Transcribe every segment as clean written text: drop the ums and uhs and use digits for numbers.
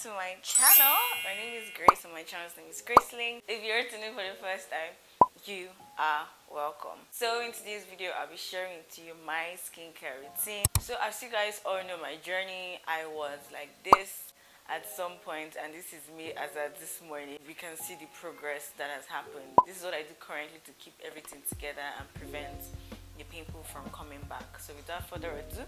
to my channel. My name is Grace and my channel's name is Graceling. If you're tuning for the first time, you are welcome. So in today's video, I'll be sharing with you my skincare routine. So as you guys all know my journey, I was like this at some point, and this is me as of this morning. We can see the progress that has happened. This is what I do currently to keep everything together and prevent the pimple from coming back. So without further ado,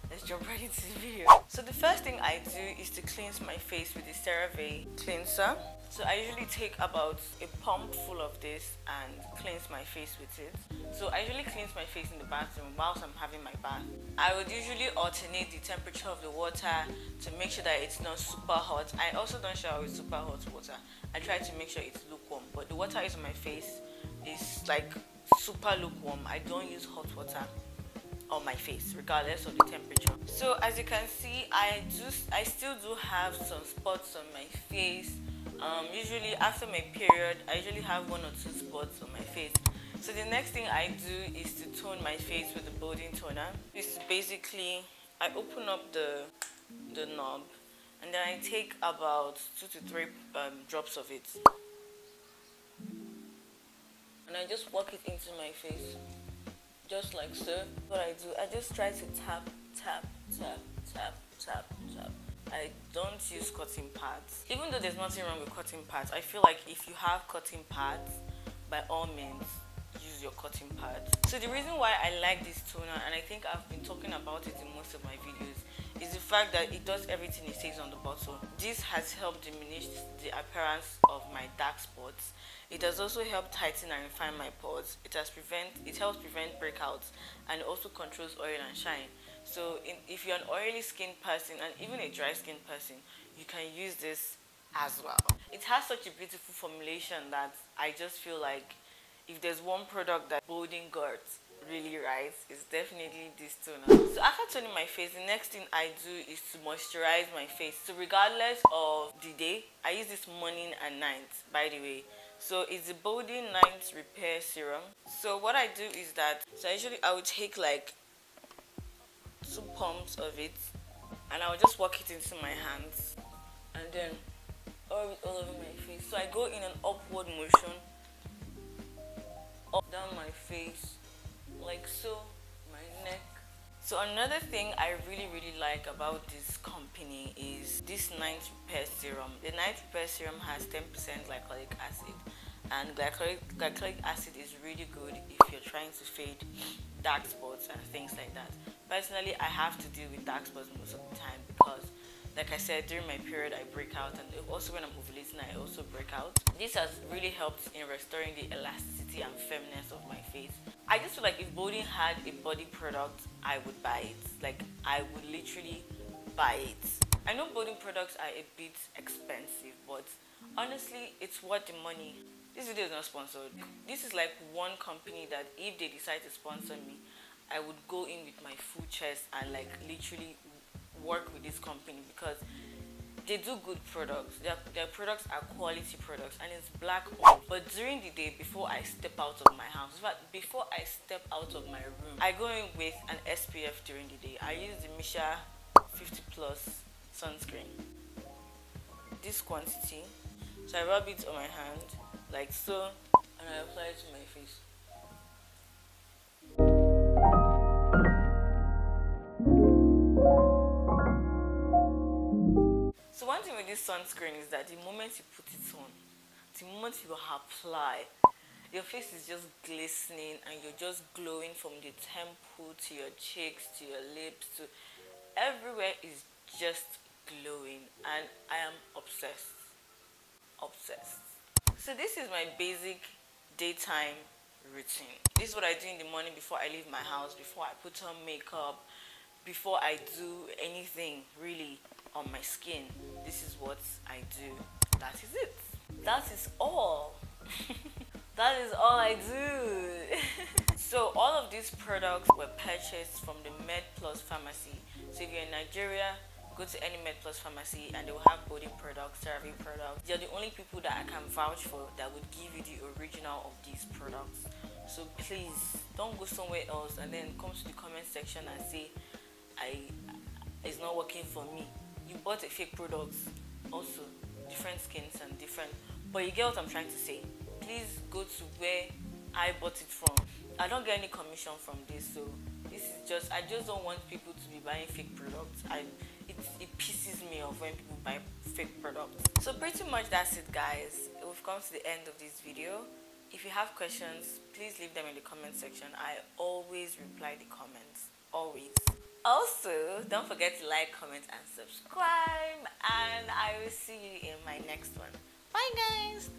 let's jump right into the video. So the first thing I do is to cleanse my face with the CeraVe cleanser. So I usually take about a pump full of this and cleanse my face with it. So I usually cleanse my face in the bathroom whilst I'm having my bath. I would usually alternate the temperature of the water to make sure that it's not super hot. I also don't shower with super hot water. I try to make sure it's lukewarm, but the water is on my face is like super lukewarm. I don't use hot water on my face regardless of the temperature. So as you can see, I still do have some spots on my face. Usually after my period, I usually have 1 or 2 spots on my face. So the next thing I do is to tone my face with the body toner. This is basically, I open up the knob and then I take about 2 to 3 drops of it, and I just work it into my face. Just like so. What I do, I just try to tap, tap, tap, tap, tap, tap. I don't use cotton pads. Even though there's nothing wrong with cotton pads, I feel like if you have cotton pads, by all means, use your cotton pads. So the reason why I like this toner, and I think I've been talking about it in most of my videos, is the fact that it does everything it says on the bottle. This has helped diminish the appearance of my dark spots. It has also helped tighten and refine my pores. It helps prevent breakouts, and it also controls oil and shine. So if you're an oily skin person and even a dry skin person, you can use this as well. It has such a beautiful formulation that I just feel like if there's one product that bolding guards really right, it's definitely this toner. So after toning my face, the next thing I do is to moisturize my face. So regardless of the day, I use this morning and night, by the way. So it's the Body Night Repair Serum. So what I do is that, I would take like 2 pumps of it and I would just work it into my hands and then all over my face. So I go in an upward motion, up down my face, like so, my neck. So another thing I really like about this company is this Night Repair Serum. The Night Repair Serum has 10% glycolic acid, and glycolic acid is really good if you're trying to fade dark spots and things like that. Personally, I have to deal with dark spots most of the time because, like I said, during my period I break out, and also when I'm ovulating I also break out. This has really helped in restoring the elasticity and firmness of my face. I just feel like if Body had a body product, I would buy it. Like, I would literally buy it. I know body products are a bit expensive, but honestly, it's worth the money. This video is not sponsored. This is like one company that if they decide to sponsor me, I would go in with my full chest and like literally work with this company because they do good products. Their products are quality products and it's black owned. But during the day, before I step out of my house, in fact, before I step out of my room, I go in with an SPF during the day. I use the Misha 50 Plus sunscreen. This quantity. So I rub it on my hand like so and I apply it to my face. So one thing with this sunscreen is that the moment you put it on, the moment you apply, your face is just glistening and you're just glowing from the temple to your cheeks to your lips to everywhere is just glowing, and I am obsessed. So this is my basic daytime routine. This is what I do in the morning before I leave my house, before I put on makeup, before I do anything really on my skin. This is what I do. That is it. That is all. That is all I do. So all of these products were purchased from the MedPlus pharmacy. So if you're in Nigeria, go to any MedPlus pharmacy and they will have body products, CeraVe products. They're the only people that I can vouch for that would give you the original of these products. So please don't go somewhere else and then come to the comment section and say it's not working for me. You bought a fake product also different skins and different, but you get what I'm trying to say. Please go to where I bought it from. I don't get any commission from this, so this is just, I just don't want people to be buying fake products. It pisses me off when people buy fake products. So pretty much that's it, guys. We've come to the end of this video. If you have questions, please leave them in the comment section. I always reply the comments, always. Also, don't forget to like, comment and subscribe, and I will see you in my next one. Bye guys.